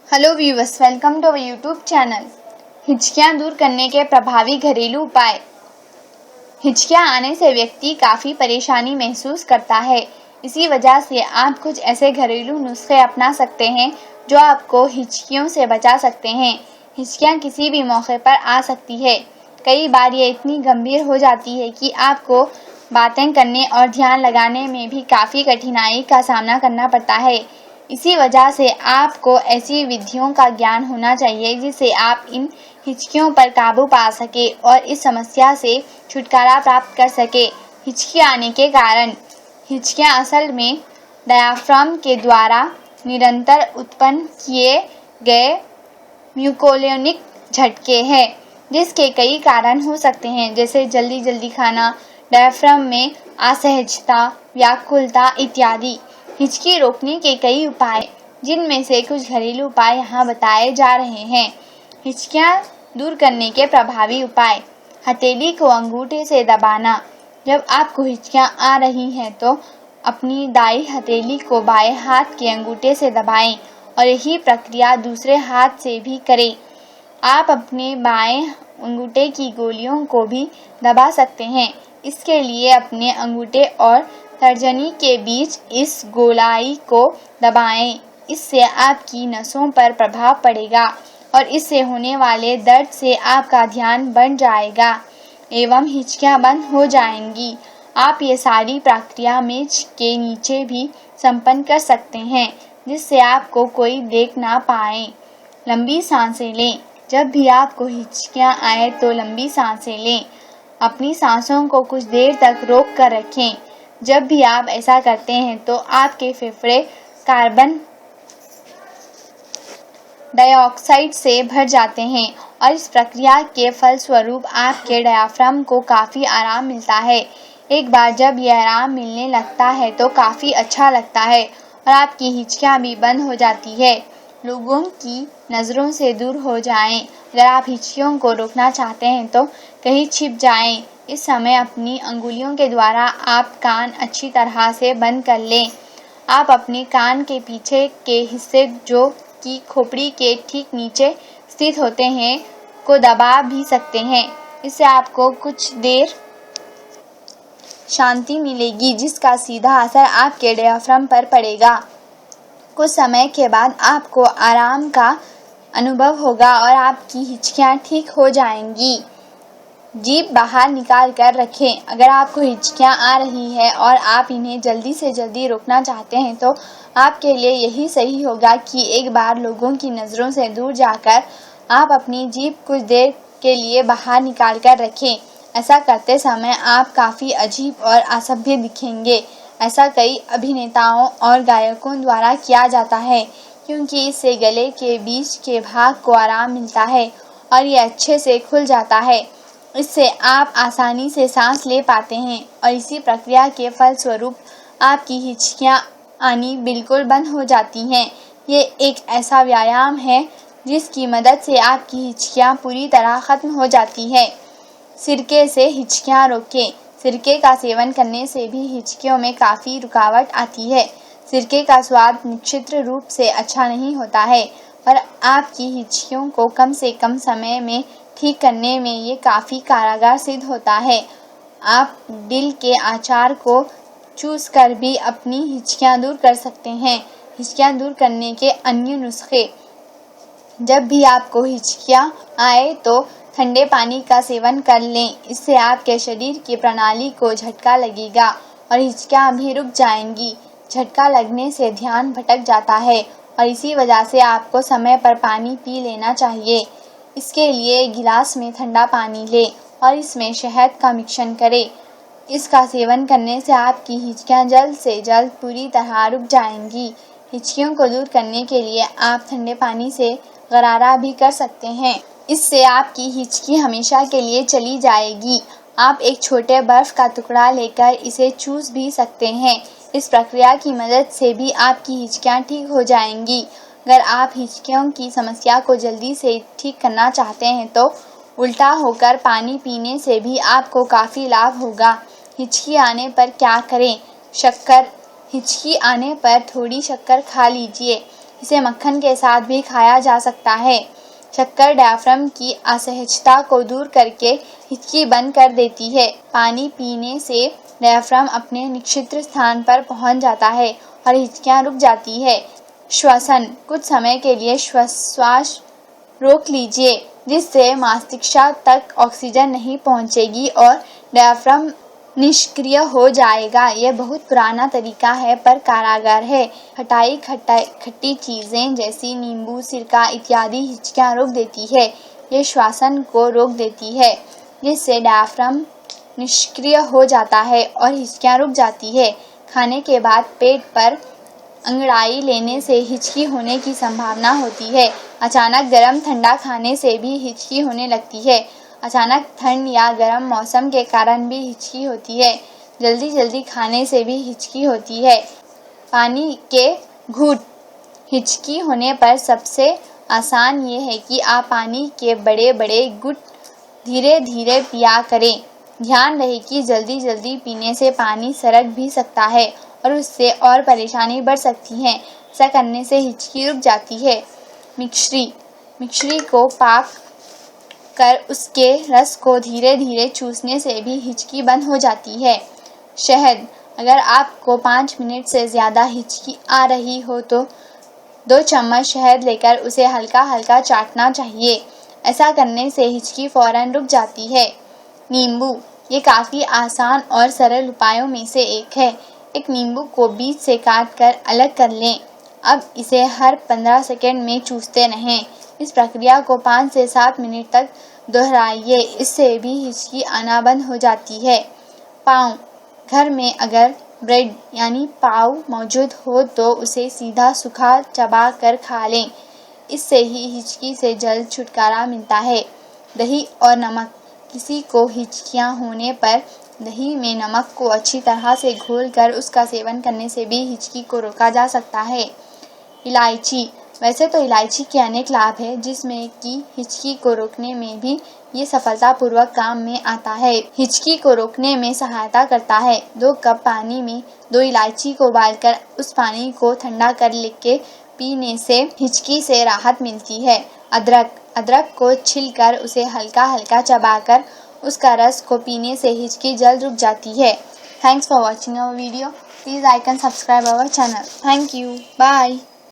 Hello viewers, welcome to our YouTube channel. हिचकियाँ दूर करने के प्रभावी घरेलू उपाय। हिचकियाँ आने से व्यक्ति काफ़ी परेशानी महसूस करता है। इसी वजह से आप कुछ ऐसे घरेलू नुस्खे अपना सकते हैं जो आपको हिचकियों से बचा सकते हैं। हिचकियाँ किसी भी मौके पर आ सकती है। कई बार ये इतनी गंभीर हो जाती है कि आपको बातें करने और ध्यान लगाने में भी काफ़ी कठिनाई का सामना करना पड़ता है। इसी वजह से आपको ऐसी विधियों का ज्ञान होना चाहिए जिससे आप इन हिचकियों पर काबू पा सके और इस समस्या से छुटकारा प्राप्त कर सके। हिचकी आने के कारण। हिचकियाँ असल में डायाफ्राम के द्वारा निरंतर उत्पन्न किए गए म्यूकोलिनिक झटके हैं, जिसके कई कारण हो सकते हैं, जैसे जल्दी जल्दी खाना, डायाफ्राम में असहजता, व्याकुलता इत्यादि। हिचकी रोकने के कई उपाय, जिनमें से कुछ घरेलू उपाय यहाँ बताए जा रहे हैं। हिचकियाँ दूर करने के प्रभावी उपाय। हथेली को अंगूठे से दबाना। जब आपको हिचकियाँ आ रही हैं तो अपनी दाईं हथेली को बाएं हाथ के अंगूठे से दबाएं और यही प्रक्रिया दूसरे हाथ से भी करें। आप अपने बाएं अंगूठे की गोलियों को भी दबा सकते हैं। इसके लिए अपने अंगूठे और तर्जनी के बीच इस गोलाई को दबाएं। इससे आपकी नसों पर प्रभाव पड़ेगा और इससे होने वाले दर्द से आपका ध्यान बन जाएगा एवं हिचकियाँ बंद हो जाएंगी। आप ये सारी प्रक्रिया मेज के नीचे भी संपन्न कर सकते हैं, जिससे आपको कोई देख ना पाए। लंबी सांसें लें। जब भी आपको हिचकियाँ आए तो लंबी सांसें लें। अपनी सांसों को कुछ देर तक रोक कर रखें। जब भी आप ऐसा करते हैं तो आपके फेफड़े कार्बन डाइऑक्साइड से भर जाते हैं और इस प्रक्रिया के फलस्वरूप आपके डायाफ्राम को काफ़ी आराम मिलता है। एक बार जब यह आराम मिलने लगता है तो काफ़ी अच्छा लगता है और आपकी हिचकियाँ भी बंद हो जाती है। लोगों की नज़रों से दूर हो जाएं। अगर आप हिचकियों को रोकना चाहते हैं तो कहीं छिप जाएं। इस समय अपनी अंगुलियों के द्वारा आप कान अच्छी तरह से बंद कर लें। आप अपने कान के पीछे के हिस्से, जो कि खोपड़ी के ठीक नीचे स्थित होते हैं, को दबा भी सकते हैं। इससे आपको कुछ देर शांति मिलेगी, जिसका सीधा असर आपके डायाफ्राम पर पड़ेगा। कुछ समय के बाद आपको आराम का अनुभव होगा और आपकी हिचकियाँ ठीक हो जाएंगी। जीभ बाहर निकाल कर रखें। अगर आपको हिचकियाँ आ रही है और आप इन्हें जल्दी से जल्दी रोकना चाहते हैं तो आपके लिए यही सही होगा कि एक बार लोगों की नज़रों से दूर जाकर आप अपनी जीभ कुछ देर के लिए बाहर निकाल कर रखें। ऐसा करते समय आप काफ़ी अजीब और असभ्य दिखेंगे। ऐसा कई अभिनेताओं और गायकों द्वारा किया जाता है, क्योंकि इससे गले के बीच के भाग को आराम मिलता है और ये अच्छे से खुल जाता है। इससे आप आसानी से सांस ले पाते हैं और इसी प्रक्रिया के फलस्वरूप आपकी हिचकियाँ आनी बिल्कुल बंद हो जाती हैं। ये एक ऐसा व्यायाम है जिसकी मदद से आपकी हिचकियाँ पूरी तरह ख़त्म हो जाती है। सिरके से हिचकियाँ रोकें। सिरके का सेवन करने से भी हिचकियों में काफ़ी रुकावट आती है। सिरके का स्वाद निश्चित रूप से अच्छा नहीं होता है, पर आपकी हिचकियों को कम से कम समय में ठीक करने में ये काफ़ी कारगर सिद्ध होता है। आप दिल के आचार को चूस कर भी अपनी हिचकियाँ दूर कर सकते हैं। हिचकियाँ दूर करने के अन्य नुस्खे। जब भी आपको हिचकियाँ आए तो ठंडे पानी का सेवन कर लें। इससे आपके शरीर की प्रणाली को झटका लगेगा और हिचकियाँ भी रुक जाएंगी। झटका लगने से ध्यान भटक जाता है और इसी वजह से आपको समय पर पानी पी लेना चाहिए। इसके लिए गिलास में ठंडा पानी लें और इसमें शहद का मिश्रण करें। इसका सेवन करने से आपकी हिचकियाँ जल्द से जल्द पूरी तरह रुक जाएंगी। हिचकियों को दूर करने के लिए आप ठंडे पानी से गरारा भी कर सकते हैं। इससे आपकी हिचकी हमेशा के लिए चली जाएगी। आप एक छोटे बर्फ़ का टुकड़ा लेकर इसे चूस भी सकते हैं। इस प्रक्रिया की मदद से भी आपकी हिचकियाँ ठीक हो जाएंगी। अगर आप हिचकियों की समस्या को जल्दी से ठीक करना चाहते हैं तो उल्टा होकर पानी पीने से भी आपको काफ़ी लाभ होगा। हिचकी आने पर क्या करें? हिचकी आने पर थोड़ी शक्कर खा लीजिए। इसे मक्खन के साथ भी खाया जा सकता है। शक्कर डायफ्राम की असहजता को दूर करके हिचकी बंद कर देती है। पानी पीने से डायफ्राम अपने निश्चित स्थान पर पहुंच जाता है और हिचकियां रुक जाती है। श्वसन, कुछ समय के लिए श्वास रोक लीजिए, जिससे मस्तिष्क तक ऑक्सीजन नहीं पहुंचेगी और डायफ्राम निष्क्रिय हो जाएगा। यह बहुत पुराना तरीका है पर कारगर है। खट्टी चीज़ें जैसी नींबू, सिरका इत्यादि हिचकियां रोक देती है। यह श्वसन को रोक देती है, जिससे डायफ्राम निष्क्रिय हो जाता है और हिचकियां रुक जाती है। खाने के बाद पेट पर अंगड़ाई लेने से हिचकी होने की संभावना होती है। अचानक गर्म ठंडा खाने से भी हिचकी होने लगती है। अचानक ठंड या गर्म मौसम के कारण भी हिचकी होती है। जल्दी खाने से भी हिचकी होती है। पानी के घूंट, हिचकी होने पर सबसे आसान ये है कि आप पानी के बड़े घूंट धीरे धीरे पिया करें। ध्यान रहे कि जल्दी पीने से पानी सरक भी सकता है और उससे और परेशानी बढ़ सकती है। ऐसा करने से हिचकी रुक जाती है। मिश्री को पाक कर उसके रस को धीरे धीरे चूसने से भी हिचकी बंद हो जाती है। शहद, अगर आपको 5 मिनट से ज़्यादा हिचकी आ रही हो तो 2 चम्मच शहद लेकर उसे हल्का हल्का चाटना चाहिए। ऐसा करने से हिचकी फौरन रुक जाती है। नींबू, ये काफ़ी आसान और सरल उपायों में से एक है। एक नींबू को बीच से काट कर अलग कर लें। अब इसे हर 15 सेकंड में चूसते रहें। इस प्रक्रिया को 5 से 7 मिनट तक दोहराइए। इससे भी हिचकी आना बंद हो जाती है। पाव, घर में अगर ब्रेड यानी पाव मौजूद हो तो उसे सीधा सूखा चबा कर खा लें। इससे ही हिचकी से जल्द छुटकारा मिलता है। दही और नमक, किसी को हिचकियाँ होने पर दही में नमक को अच्छी तरह से घोलकर उसका सेवन करने से भी हिचकी को रोका जा सकता है। इलायची, वैसे तो इलायची के अनेक लाभ हैं, जिसमें कि हिचकी को रोकने में भी ये सफलतापूर्वक काम में आता है। हिचकी को रोकने में सहायता करता है। 2 कप पानी में 2 इलायची को उबालकर उस पानी को ठंडा कर लेके पीने से हिचकी से राहत मिलती है। अदरक को छीलकर उसे हल्का हल्का चबाकर उसका रस को पीने से हिचकी जल्द रुक जाती है। Thanks for watching our video. Please like and subscribe our channel. Thank you. Bye.